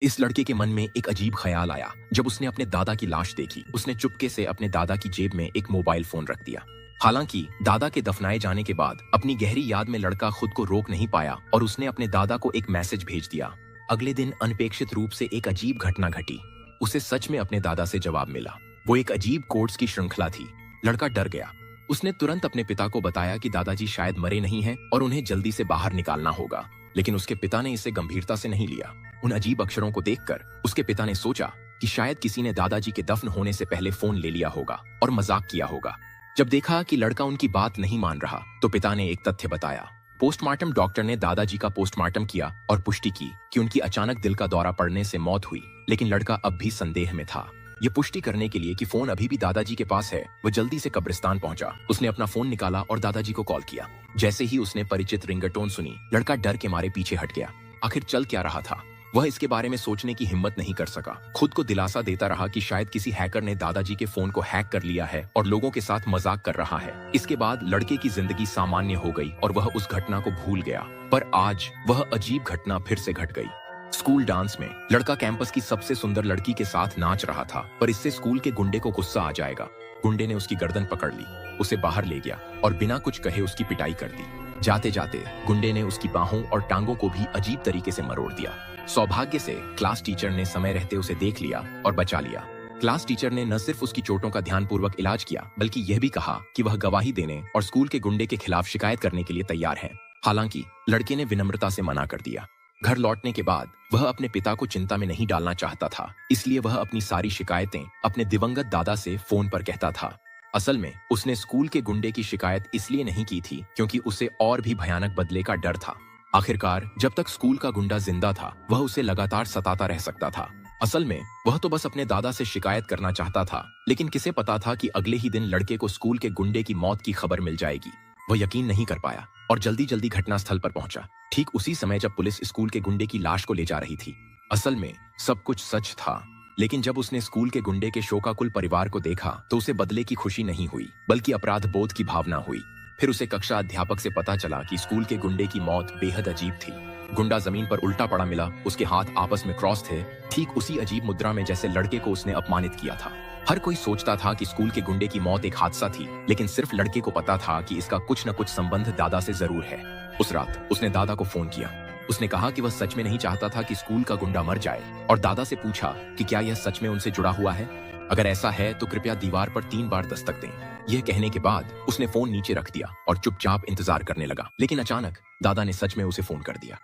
इस लड़के के मन में एक अजीब ख्याल आया जब उसने अपने दादा की लाश देखी। उसने चुपके से अपने दादा की जेब में एक मोबाइल फोन रख दिया। हालांकि दादा के दफनाए जाने के बाद अपनी गहरी याद में लड़का खुद को रोक नहीं पाया और उसने अपने दादा को एक मैसेज भेज दिया। अगले दिन अनपेक्षित रूप से एक अजीब घटना घटी। उसे सच में अपने दादा से जवाब मिला। वो एक अजीब कोड्स की श्रृंखला थी। लड़का डर गया। उसने तुरंत अपने पिता को बताया कि दादाजी शायद मरे नहीं हैं और उन्हें जल्दी से बाहर निकालना होगा। लेकिन उसके पिता ने इसे गंभीरता से नहीं लिया। उन अजीब अक्षरों को देखकर उसके पिता ने सोचा कि शायद किसी ने दादाजी के दफन होने से पहले फोन ले लिया होगा और मजाक किया होगा। जब देखा कि लड़का उनकी बात नहीं मान रहा तो पिता ने एक तथ्य बताया। पोस्टमार्टम डॉक्टर ने दादाजी का पोस्टमार्टम किया और पुष्टि की कि उनकी अचानक दिल का दौरा पड़ने से मौत हुई। लेकिन लड़का अब भी संदेह में था। ये पुष्टि करने के लिए कि फोन अभी भी दादाजी के पास है, वो जल्दी से कब्रिस्तान पहुंचा। उसने अपना फोन निकाला और दादाजी को कॉल किया। जैसे ही उसने परिचित रिंगटोन सुनी, लड़का डर के मारे पीछे हट गया। आखिर चल क्या रहा था, वह इसके बारे में सोचने की हिम्मत नहीं कर सका। खुद को दिलासा देता रहा कि शायद किसी हैकर ने दादाजी के फोन को हैक कर लिया है और लोगों के साथ मजाक कर रहा है। इसके बाद लड़के की जिंदगी सामान्य हो गई और वह उस घटना को भूल गया। पर आज वह अजीब घटना फिर से घट गई। स्कूल डांस में लड़का कैंपस की सबसे सुंदर लड़की के साथ नाच रहा था, पर इससे स्कूल के गुंडे को गुस्सा आ जाएगा। गुंडे ने उसकी गर्दन पकड़ ली, उसे बाहर ले गया और बिना कुछ कहे उसकी पिटाई कर दी। जाते जाते गुंडे ने उसकी बाहों और टांगों को भी अजीब तरीके से मरोड़ दिया। सौभाग्य से क्लास टीचर ने समय रहते उसे देख लिया और बचा लिया। क्लास टीचर ने न सिर्फ उसकी चोटों का ध्यानपूर्वक इलाज किया, बल्कि यह भी कहा कि वह गवाही देने और स्कूल के गुंडे के खिलाफ शिकायत करने के लिए तैयार है। हालांकि लड़के ने विनम्रता से मना कर दिया। घर लौटने के बाद वह अपने पिता को चिंता में नहीं डालना चाहता था, इसलिए वह अपनी सारी शिकायतें अपने दिवंगत दादा से फोन पर कहता था। असल में उसने स्कूल के गुंडे की शिकायत इसलिए नहीं की थी क्योंकि उसे और भी भयानक बदले का डर था। आखिरकार जब तक स्कूल का गुंडा जिंदा था, वह उसे लगातार सताता रह सकता था। असल में वह तो बस अपने दादा से शिकायत करना चाहता था, लेकिन किसे पता था कि अगले ही दिन लड़के को स्कूल के गुंडे की मौत की खबर मिल जाएगी। वह यकीन नहीं कर पाया और जल्दी जल्दी घटनास्थल पर पहुंचा, ठीक उसी समय जब पुलिस स्कूल के गुंडे की लाश को ले जा रही थी। असल में सब कुछ सच था, लेकिन जब उसने स्कूल के गुंडे के शोकाकुल परिवार को देखा तो उसे बदले की खुशी नहीं हुई, बल्कि अपराध बोध की भावना हुई। फिर उसे कक्षा अध्यापक से पता चला कि स्कूल के गुंडे की मौत बेहद अजीब थी। गुंडा जमीन पर उल्टा पड़ा मिला, उसके हाथ आपस में क्रॉस थे, ठीक उसी अजीब मुद्रा में जैसे लड़के को उसने अपमानित किया था। हर कोई सोचता था कि स्कूल के गुंडे की मौत एक हादसा थी, लेकिन सिर्फ लड़के को पता था कि इसका कुछ न कुछ संबंध दादा से जरूर है। उस रात उसने दादा को फोन किया। उसने कहा कि वह सच में नहीं चाहता था कि स्कूल का गुंडा मर जाए और दादा से पूछा कि क्या यह सच में उनसे जुड़ा हुआ है। अगर ऐसा है तो कृपया दीवार पर 3 बार दस्तक दें। यह कहने के बाद उसने फोन नीचे रख दिया और चुपचाप इंतजार करने लगा। लेकिन अचानक दादा ने सच में उसे फोन कर दिया।